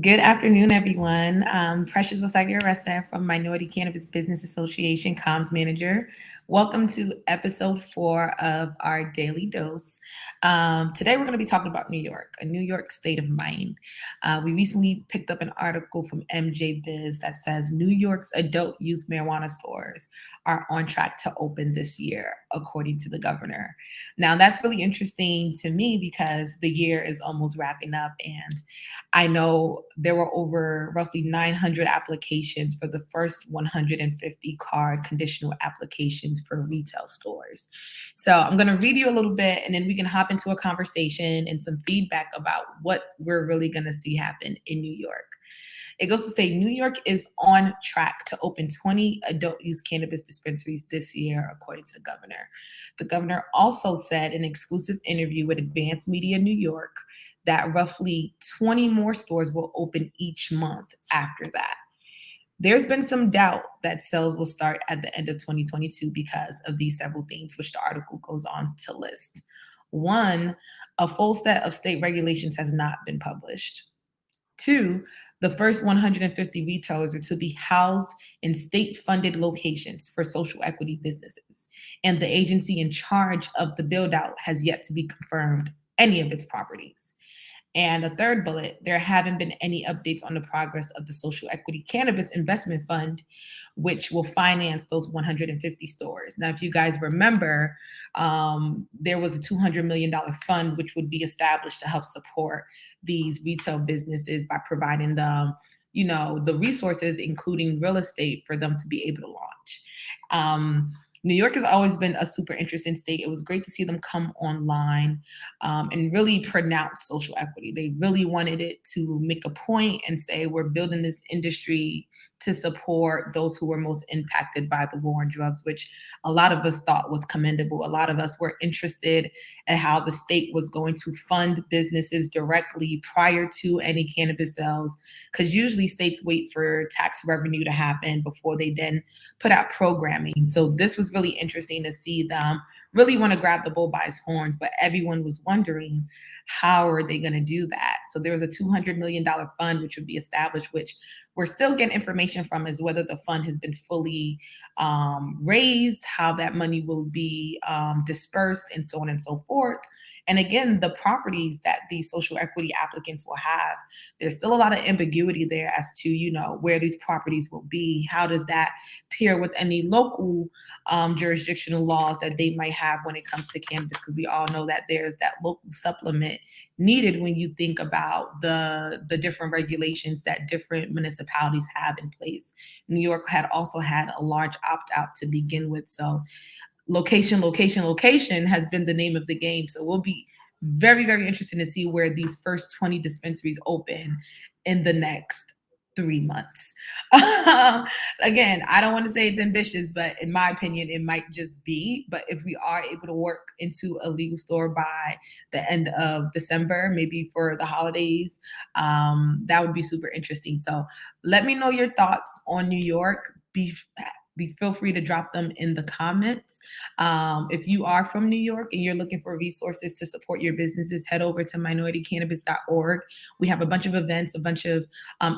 Good afternoon, everyone. Precious Osagie from Minority Cannabis Business Association, Comms Manager. Welcome to episode 4 of our Daily Dose. Today, we're going to be talking about New York, a New York state of mind. We recently picked up an article from MJBiz that says New York's adult use marijuana stores are on track to open this year, according to the governor. Now, that's really interesting to me because the year is almost wrapping up, and I know there were over roughly 900 applications for the first 150 card conditional applications for retail stores. So I'm going to read you a little bit and then we can hop into a conversation and some feedback about what we're really going to see happen in New York. It goes to say New York is on track to open 20 adult use cannabis dispensaries this year, according to the governor. The governor also said in an exclusive interview with Advanced Media New York that roughly 20 more stores will open each month after that. There's been some doubt that sales will start at the end of 2022 because of these several things, which the article goes on to list. One, a full set of state regulations has not been published. Two, the first 150 retailers are to be housed in state-funded locations for social equity businesses, and the agency in charge of the build-out has yet to be confirmed any of its properties. And a third bullet, there haven't been any updates on the progress of the Social Equity Cannabis Investment Fund, which will finance those 150 stores. Now, if you guys remember, there was a $200 million fund which would be established to help support these retail businesses by providing them, the resources, including real estate, for them to be able to launch. New York has always been a super interesting state. It was great to see them come online and really pronounce social equity. They really wanted it to make a point and say, we're building this industry to support those who were most impacted by the war on drugs, which a lot of us thought was commendable. A lot of us were interested in how the state was going to fund businesses directly prior to any cannabis sales, because usually states wait for tax revenue to happen before they then put out programming. So this was really interesting to see them really want to grab the bull by its horns, but everyone was wondering, how are they going to do that? So there was a $200 million fund which would be established, which we're still getting information from as whether the fund has been fully raised, how that money will be dispersed, and so on and so forth. And again, the properties that these social equity applicants will have, there's still a lot of ambiguity there as to, where these properties will be. How does that pair with any local jurisdictional laws that they might have when it comes to cannabis? Because we all know that there's that local supplement needed when you think about the different regulations that different municipalities have in place. New York had also had a large opt-out to begin with. So location has been the name of the game. So we'll be very, very interested to see where these first 20 dispensaries open in the next 3 months. Again, I don't want to say it's ambitious, but in my opinion, it might just be. But if we are able to work into a legal store by the end of December, maybe for the holidays, that would be super interesting. So let me know your thoughts on New York. Feel free to drop them in the comments. If you are from New York and you're looking for resources to support your businesses, head over to minoritycannabis.org. We have a bunch of events, a bunch of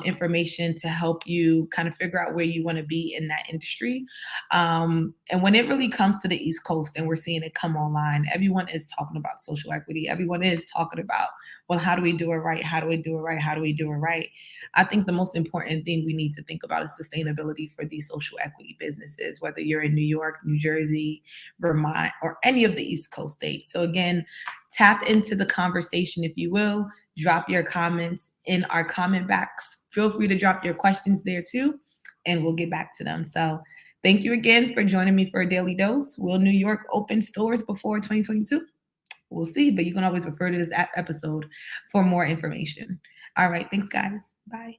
information to help you kind of figure out where you want to be in that industry. And when it really comes to the East Coast and we're seeing it come online, everyone is talking about social equity. Everyone is talking about, well, how do we do it right? How do we do it right? How do we do it right? I think the most important thing we need to think about is sustainability for these social equity businesses, whether you're in New York, New Jersey, Vermont, or any of the East Coast states. So again, tap into the conversation, if you will. Drop your comments in our comment box. Feel free to drop your questions there too, and we'll get back to them. So thank you again for joining me for a daily dose. Will New York open stores before 2022? We'll see, but you can always refer to this episode for more information. All right, thanks guys. Bye.